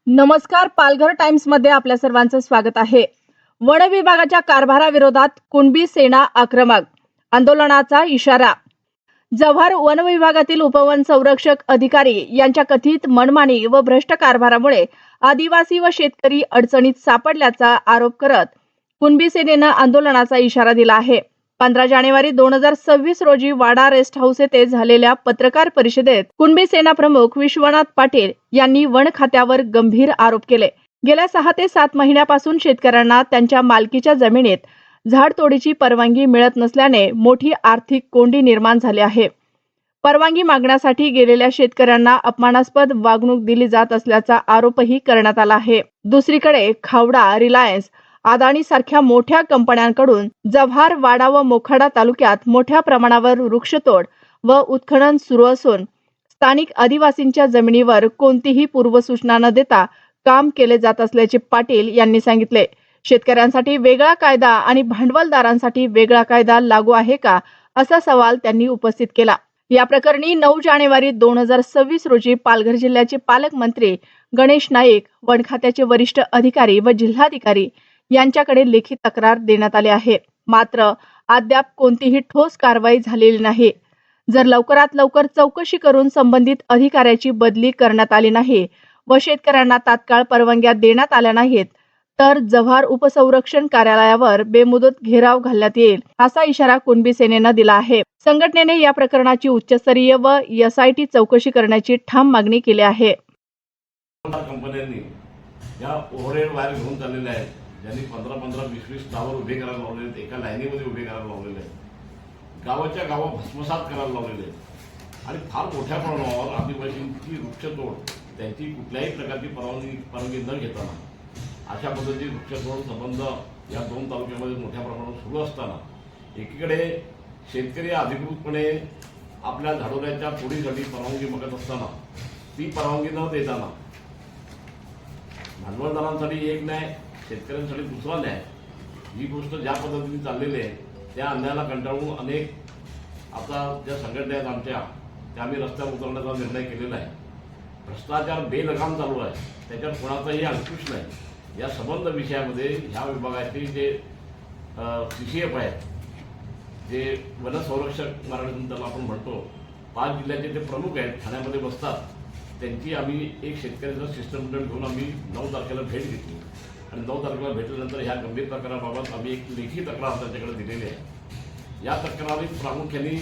नमस्कार, पालघर टाइम्समध्ये आपल्या सर्वांचं स्वागत आहे. वन विभागाच्या कारभाराविरोधात कुणबी सेना आक्रमक, आंदोलनाचा इशारा. जव्हार वन विभागातील उपवन संरक्षक अधिकारी यांच्या कथित मनमानी व भ्रष्ट कारभारामुळे आदिवासी व शेतकरी अडचणीत सापडल्याचा आरोप करत कुणबी सेनेनं आंदोलनाचा इशारा दिला आहे. 15 जानेवारी 2026 रोजी वाडा रेस्ट हाऊस येथे झालेल्या पत्रकार परिषदेत कुणबी सेना प्रमुख विश्वनाथ पाटील यांनी वन खात्यावर गंभीर आरोप केले. गेल्या 6 ते 7 महिन्यापासून शेतकऱ्यांना त्यांच्या मालकीच्या जमिनीत झाडतोडीची परवानगी मिळत नसल्याने मोठी आर्थिक कोंडी निर्माण झाली आहे. परवानगी मागण्यासाठी गेलेल्या शेतकऱ्यांना अपमानास्पद वागणूक दिली जात असल्याचा आरोपही करण्यात आला आहे. दुसरीकडे खावडा, रिलायन्स, अदानी सारख्या मोठ्या कंपन्यांकडून जव्हार, वाडा व मोखाडा तालुक्यात मोठ्या प्रमाणावर वृक्षतोड व उत्खनन सुरू असून स्थानिक आदिवासींच्या जमिनीवर कोणतीही पूर्वसूचना न देता काम केले जात असल्याचे पाटील यांनी सांगितले. शेतकऱ्यांसाठी वेगळा कायदा आणि भांडवलदारांसाठी वेगळा कायदा लागू आहे का, असा सवाल त्यांनी उपस्थित केला. या प्रकरणी 9 जानेवारी 2026 रोजी पालघर जिल्ह्याचे पालकमंत्री गणेश नाईक, वन खात्याचे वरिष्ठ अधिकारी व जिल्हाधिकारी यांच्याकडे लेखी तक्रार देण्यात आली आहे. मात्र अद्याप कोणतीही ठोस कारवाई झालेली नाही. जर लवकरात लवकर चौकशी करून संबंधित अधिकाऱ्याची बदली करण्यात आली नाही व शेतकऱ्यांना तात्काळ परवानग्या देण्यात आल्या नाहीत तर जव्हार उपसंरक्षण कार्यालयावर बेमुदत घेराव घालण्यात येईल, असा इशारा कुणबी सेनेनं दिला आहे. संघटनेने या प्रकरणाची उच्चस्तरीय व SIT चौकशी करण्याची ठाम मागणी केली आहे. कंपन्यांनी या ओव्हरहेड वायर घेऊन चाललेल्या आहेत, ज्यांनी 15-20 टावर उभे करायला लावलेले आहेत, एका लाईनीमध्ये उभे करायला लावलेले आहेत, गावाच्या गावं भस्मसात करायला लावलेले आहेत आणि फार मोठ्या प्रमाणावर आदिवासींची वृक्षतोड त्यांची कुठल्याही प्रकारची परवानगी न घेताना अशा पद्धतीची वृक्षतोड संबंध या 2 तालुक्यामध्ये मोठ्या प्रमाणावर सुरू असताना एकीकडे शेतकरी अधिकृतपणे आपल्या झाडोऱ्याच्या तोडीसाठी परवानगी मागत असताना ती परवानगी न देताना भांडवलदारांसाठी एक न्याय, शेतकऱ्यांसाठी दुसरा न्याय, ही गोष्ट ज्या पद्धतीने चाललेली आहे त्या अन्यायाला कंटाळून अनेक आता ज्या संघटना आहेत आमच्या त्या आम्ही रस्त्यावर उतरण्याचा निर्णय केलेला आहे. भ्रष्टाचार बेलगाम चालू आहे, त्याच्यात कोणाचाही अंकुश नाही. या संबंध विषयामध्ये ह्या विभागाचे जे CCF आहेत, जे वनसंरक्षक मराठीतून त्याला आपण म्हणतो, 5 जिल्ह्याचे ते प्रमुख आहेत, ठाण्यामध्ये बसतात, त्यांची आम्ही एक शेतकऱ्याचा शिष्टमंडळ घेऊन आम्ही 9 तारखेला भेट घेतली आणि 9 तारखेला भेटल्यानंतर ह्या गंभीर प्रकाराबाबत आम्ही एक लेखी तक्रार त्यांच्याकडे दिलेली आहे. या तक्रारीत प्रामुख्याने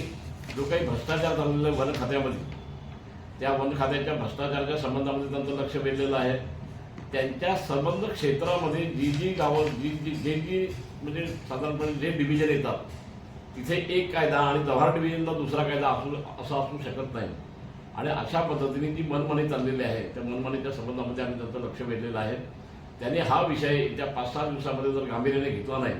जो काही भ्रष्टाचार झालेला आहे वन खात्यामध्ये, त्या वन खात्याच्या भ्रष्टाचाराच्या संबंधामध्ये त्यांचं लक्ष वेधलेलं आहे. त्यांच्या संबंध क्षेत्रामध्ये जी गावं जी म्हणजे साधारणपणे जे डिव्हिजन येतात तिथे एक कायदा आणि जव्हार डिव्हिजनला दुसरा कायदा असं असू शकत नाही आणि अशा पद्धतीने जी मनमानी चाललेली आहे त्या मनमानीच्या संबंधामध्ये आम्ही त्यांचं लक्ष वेधलेलं आहे. त्यांनी हा विषय येत्या 5-6 दिवसामध्ये जर गांभीर्याने घेतला नाही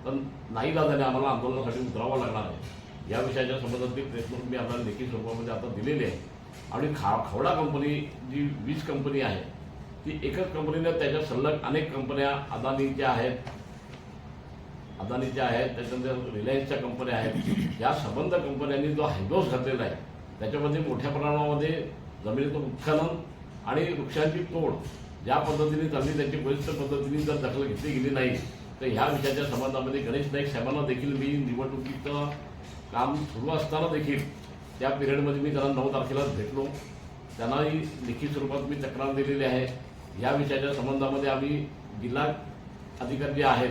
तर नाईलाजाने आम्हाला आंदोलनासाठी उतरावं लागणार आहे. या विषयाच्या संबंधातली प्रेस नोट मी आता लेखी स्वरूपामध्ये आता दिलेली आहे आणि खावडा कंपनी जी वीज कंपनी आहे ती एकच कंपनीने त्याच्या सलग अनेक कंपन्या अदानीच्या आहेत, त्याच्यानंतर रिलायन्सच्या कंपन्या आहेत, या संबंध कंपन्यांनी जो हैदोस घातलेला आहे त्याच्यामध्ये मोठ्या प्रमाणामध्ये जमिनीचं उत्खनन आणि वृक्षांची तोड ज्या पद्धतीने चालली त्याची बलिष्ठ पद्धतीने जर दखल घेतली गेली नाही तर ह्या विषयाच्या संबंधामध्ये गणेश नाईक साहेबांना देखील मी निवडणुकीचं काम सुरू असताना देखील त्या पिरियडमध्ये मी त्यांना 9 तारखेला भेटलो, त्यांनाही लिखित स्वरूपात मी तक्रार दिलेली आहे. या विषयाच्या संबंधामध्ये आम्ही जिल्हा अधिकारी जे आहेत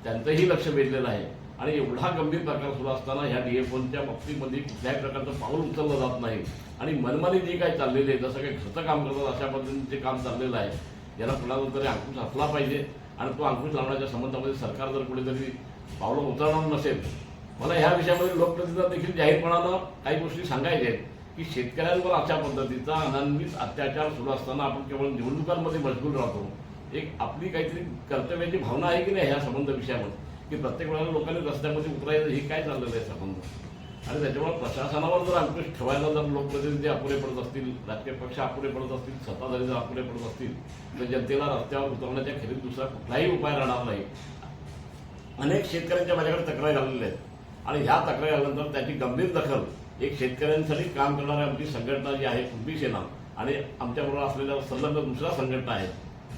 त्यांचंही लक्ष वेधलेलं आहे आणि एवढा गंभीर प्रकार सुरू असताना ह्या DF1च्या बाबतीमध्ये कुठल्याही प्रकारचं पाऊल उचललं जात नाही आणि मनमानी जी काही चाललेली आहे, जसं काही घरचं काम करतात अशा पद्धतीचे काम चाललेलं आहे, याला कुणाला तरी अंकुश असला पाहिजे आणि तो अंकुश लावण्याच्या संबंधामध्ये सरकार जर कुठेतरी पावलं उचलणार नसेल, मला ह्या विषयामध्ये लोकप्रतिनिधी देखील जाहीरपणानं काही गोष्टी सांगायच्या आहेत की शेतकऱ्यांवर अशा पद्धतीचा अनन्वित अत्याचार सुरू असताना आपण केवळ निवडणुकांमध्ये मशगूल राहतो. एक आपली काहीतरी कर्तव्याची भावना आहे की नाही ह्या संबंध विषयामध्ये, की प्रत्येक वेळेला लोकांनी रस्त्यामध्ये उतरायचं हे काय चाललेलं आहे संबंध आणि त्याच्यामुळे प्रशासनावर जर अंकुश ठेवायला जर लोकप्रतिनिधी अपुरे पडत असतील, राजकीय पक्ष अपुरे पडत असतील, सत्ताधारी जर अपुरे पडत असतील तर जनतेला रस्त्यावर उतरवण्याच्या खेरीत दुसरा कुठलाही उपाय राहणार नाही. अनेक शेतकऱ्यांच्या माझ्याकडे तक्रारी आलेल्या आहेत आणि ह्या तक्रारी आल्यानंतर त्याची गंभीर दखल एक शेतकऱ्यांसाठी काम करणारी आमची संघटना जी आहे कुणबी सेना आणि आमच्याबरोबर असलेल्या संलग्न दुसऱ्या संघटना आहेत,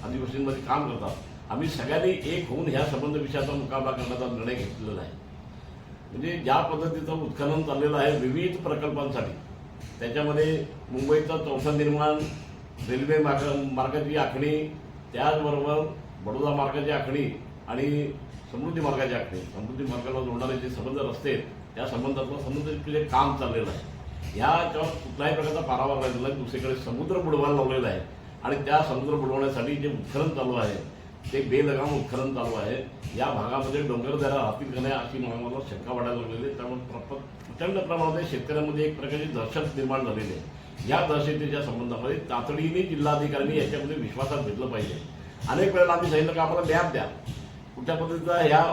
आदिवासींमध्ये काम करतात, आम्ही सगळ्यांनी एक होऊन ह्या संबंध विषयाचा मुकाबला करण्याचा निर्णय घेतलेला आहे. म्हणजे ज्या पद्धतीचं उत्खनन चाललेलं आहे विविध प्रकल्पांसाठी, त्याच्यामध्ये मुंबईचं चौथं निर्माण, रेल्वे मार्गाची आखणी, त्याचबरोबर बडोदा मार्गाची आखणी आणि समृद्धी मार्गाची आखणी, समृद्धी मार्गाला जोडणारे जे संबंध रस्ते आहेत त्या संबंधातलं समुद्राचे काम चाललेलं आहे. ह्याच्यावर कुठल्याही प्रकारचा पारावार राहिलेला नाही. दुसरीकडे समुद्र बुडवायला लावलेला आहे आणि त्या समुद्र बुडवण्यासाठी जे उत्खनन चालू आहे ते बेलगाम उत्खनन चालू आहे. या भागामध्ये डोंगरदऱ्या राहतील का नाही अशी मला शंका वाढायला लागलेली आहे. त्यामुळे प्रचंड प्रमाणात शेतकऱ्यांमध्ये एक प्रकारची दहशत निर्माण झालेली आहे. या दहशतीच्या संबंधामध्ये तातडीने जिल्हाधिकाऱ्यांनी याच्यामध्ये विश्वासात घेतलं पाहिजे. अनेक वेळेला आम्ही सांगितलं की आम्हाला मॅप द्या, कुठल्या पद्धतीचा ह्या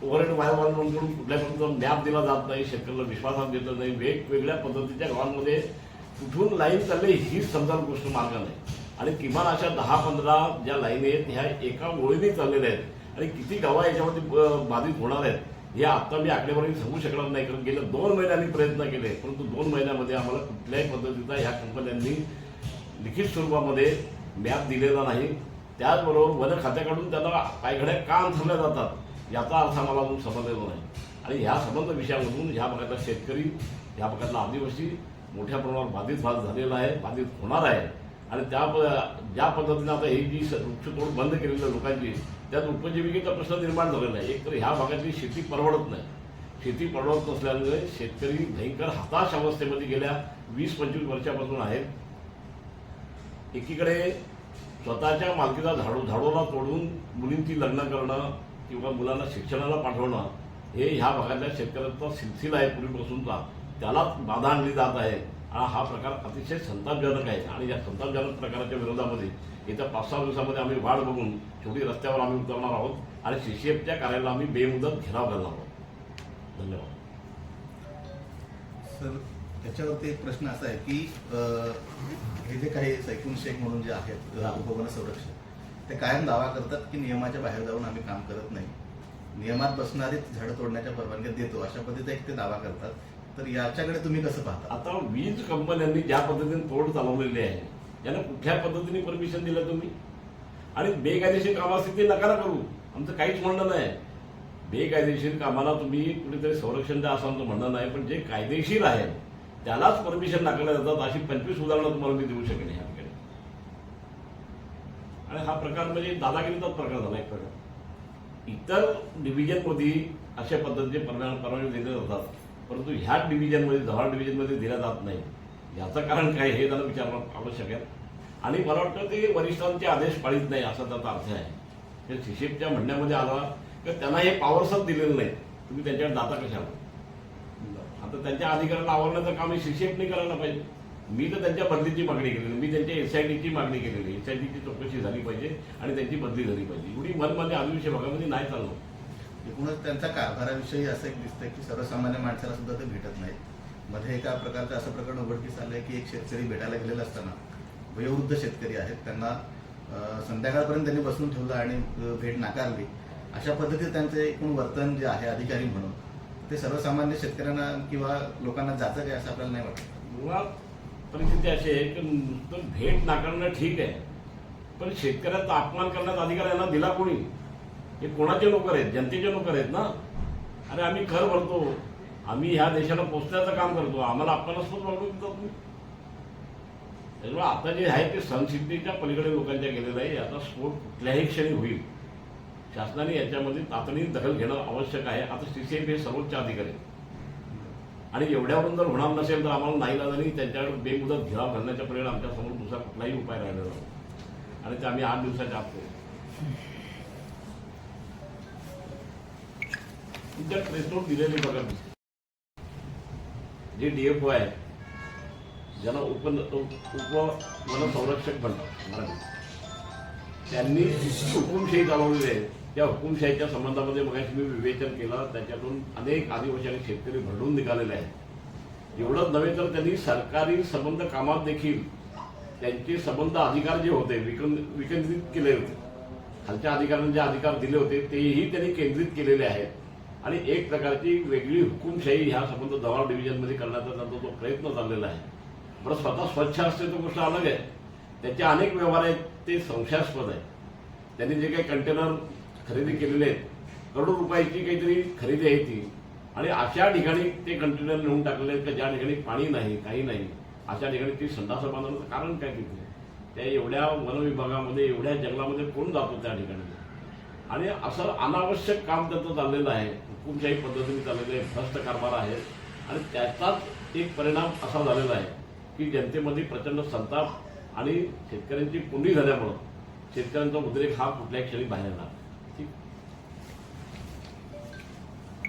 ओव्हरहेड वायरमॅनकडून कुठल्या पद्धतीचा मॅप दिला जात नाही, शेतकऱ्याला विश्वासात घेतलं नाही. वेगवेगळ्या पद्धतीच्या गावांमध्ये कुठून लाईन चालली हीच समजायला गोष्ट मार्ग नाही. आणि किमान अशा 10-15 ज्या लाईनी आहेत ह्या एका ओळीने चाललेल्या आहेत आणि किती गावं याच्यामध्ये बाधित होणार आहेत हे आता मी आकडेवारी सांगू शकणार नाही. कारण गेल्या 2 महिन्यांनी प्रयत्न केले, परंतु 2 महिन्यामध्ये आम्हाला कुठल्याही पद्धतीचा ह्या कंपन्यांनी लिखित स्वरूपामध्ये मॅप दिलेला नाही. त्याचबरोबर वन खात्याकडून त्यांना पायघड्या का अंथरल्या जातात याचा अर्थ आम्हाला अजून समजलेला नाही. आणि ह्या संबंध विषयामधून ह्या भागातला शेतकरी, ह्या भागातला आदिवासी मोठ्या प्रमाणावर बाधित झालेला आहे, बाधित होणार आहे. आणि ज्या पद्धतीने आता ही जी वृक्षतोड बंद केलेली आहे लोकांची, त्यात उपजीविकेचा प्रश्न निर्माण झालेला आहे. एकतर ह्या भागातली शेती परवडत नाही. शेती परवडत नसल्यामुळे शेतकरी भयंकर हताश अवस्थेमध्ये गेल्या 20-25 वर्षापासून आहेत. एकीकडे स्वतःच्या मालकीचा झाडोला तोडून मुलींची लग्न करणं किंवा मुलांना शिक्षणाला पाठवणं हे ह्या भागातल्या शेतकऱ्यांचा सिलसिला आहे पूर्वीपासूनचा, त्यालाच बाधा आणली जात आहे. हा प्रकार अतिशय संतापजनक आहे. आणि या संतापजनक प्रकाराच्या विरोधामध्ये येत्या 5-6 दिवसामध्ये आम्ही वाढ बघून शेवटी रस्त्यावर आम्ही उतरणार आहोत आणि CCFच्या कार्यालयाला आम्ही बेमुदत घेराव घालणार आहोत. धन्यवाद. सर, त्याच्यावरती एक प्रश्न असा आहे की हे जे काही सैफुल शेख म्हणून जे आहेत उपवन संरक्षक, ते कायम दावा करतात की नियमाच्या बाहेर जाऊन आम्ही काम करत नाही, नियमात बसणारीच झाडं तोडण्याच्या परवानग्या देतो, अशा पद्धतीचा एक ते दावा करतात. तर याच्याकडे तुम्ही कसं पाहता? आता वीज कंपन्यांनी ज्या पद्धतीने तोड चालवलेली आहे याला कुठल्या पद्धतीने परमिशन दिलं तुम्ही? आणि बेकायदेशीर काम असतील ते नका करू, आमचं काहीच म्हणणं नाही. बेकायदेशीर कामाला तुम्ही कुठेतरी संरक्षण द्या असं आमचं म्हणणं नाही, पण जे कायदेशीर आहे त्यालाच परमिशन नाकारल्या जातात अशी 25 उदाहरणं तुम्हाला मी देऊ शकेन ह्या ठिकाणी. आणि हा प्रकार म्हणजे दादागिरीचाच प्रकार झाला एक प्रकार. इतर डिव्हिजनमध्ये अशा पद्धतीचे परवानगी दिले जातात, परंतु ह्या डिव्हिजनमध्ये, जव्हार डिव्हिजनमध्ये दिल्या जात नाही. याचं कारण काय हे त्यांना विचारणं आवश्यक आहे. आणि मला वाटतं ते वरिष्ठांचे आदेश पाळीत नाही असा त्याचा अर्थ आहे. ते CCFच्या म्हणण्यामध्ये आला की त्यांना हे पॉवर्सच दिलेलं नाही, तुम्ही त्यांच्याकडे जाता कशाला? आता त्यांच्या अधिकाराला आवरण्याचं काम हे CCFने करायला पाहिजे. मी तर त्यांच्या बदलीची मागणी केलेली, मी त्यांच्या SITची मागणी केलेली. SITची चौकशी झाली पाहिजे आणि त्यांची बदली झाली पाहिजे. एवढी मनमध्ये आदिवासी भागामध्ये नाही चाललं. एकूणच त्यांचा कारभाराविषयी असं एक दिसतंय की सर्वसामान्य माणसाला सुद्धा ते भेटत नाहीत. मध्ये एका प्रकारचं असं प्रकरण उघडकीस आलंय की एक शेतकरी भेटायला गेलेला असताना, वयोवृद्ध शेतकरी आहेत, त्यांना संध्याकाळपर्यंत त्यांनी बसून ठेवलं आणि भेट नाकारली. अशा पद्धतीत त्यांचं एकूण वर्तन जे आहे अधिकारी म्हणून, ते सर्वसामान्य शेतकऱ्यांना किंवा लोकांना जातं काय असं आपल्याला नाही वाटत. मुळात परिस्थिती अशी आहे की नुसतं भेट नाकारणं ठीक आहे, पण शेतकऱ्याचा अपमान करण्याचा अधिकार यांना दिला कोणी? हे कोणाचे नोकर आहेत? जनतेचे नोकर आहेत ना. अरे आम्ही कर भरतो, आम्ही ह्या देशाला पोचण्याचं काम करतो, आम्हाला अपमानास्पद वागणूक देतात तुम्ही. त्याच्यामुळे आता जे आहे ते सहनसिद्धीच्या पलीकडे लोकांच्या गेलेलं आहे. याचा स्फोट कुठल्याही क्षणी होईल. शासनाने याच्यामध्ये तातडीने दखल घेणं आवश्यक आहे. आता CCF हे सर्वोच्च अधिकारी आहेत आणि एवढ्यावरून जर होणार नसेल तर आम्हाला नाईलाजाने त्यांच्याकडे बेमुदत घेराव घालण्याच्या पलीकडे आमच्यासमोर दुसरा कुठलाही उपाय राहिलेला नाही. आणि ते आम्ही 8 दिवसाच्या आत करू. तुमच्या प्रेसनोट दिलेली बघा, जे DFO आहे ज्यांना वन संरक्षक म्हणतात मराठी, त्यांनी हुकुमशाही चालवलेली आहे. त्या हुकुमशाहीच्या संबंधामध्ये मगाशी मी विवेचन केलं, त्याच्यातून अनेक आदिवासी आणि शेतकरी भरडून निघालेले आहेत. एवढंच नव्हे तर त्यांनी सरकारी संबंध कामात देखील त्यांचे संबंध अधिकार जे होते विकेंद्रित केले होते. खालच्या अधिकाऱ्यांना जे अधिकार दिले होते तेही त्यांनी केंद्रित केलेले आहेत. आणि एक प्रकारची वेगळी हुकुमशाही ह्या संबंध जव्हार डिव्हिजनमध्ये करण्याचा त्यांचा जो प्रयत्न चाललेला आहे बरं स्वतः स्वच्छ असते तो गोष्ट अलग आहे, त्याचे अनेक व्यवहार आहेत ते संशयास्पद आहे. त्यांनी जे काही कंटेनर खरेदी केलेले आहेत, करोडो रुपयाची काहीतरी खरेदी आहे ती, आणि अशा ठिकाणी ते कंटेनर नेऊन टाकलेले आहेत की ज्या ठिकाणी पाणी नाही, काही नाही, अशा ठिकाणी ती संडास बांधण्याचं कारण काय तिथे? त्या एवढ्या वन विभागामध्ये, एवढ्या जंगलामध्ये कोण जातो त्या ठिकाणी? आणि असं अनावश्यक काम त्यांचं चाललेलं आहे, हुकुमशाही पद्धतीने चाललेलं आहे, भ्रष्ट कारभार आहे. आणि त्याचाच एक परिणाम असा झालेला आहे की जनतेमध्ये प्रचंड संताप आणि शेतकऱ्यांची कोंडी झाल्यामुळं शेतकऱ्यांचा उद्रेक हा कुठल्याही क्षणी बाहेर येणार.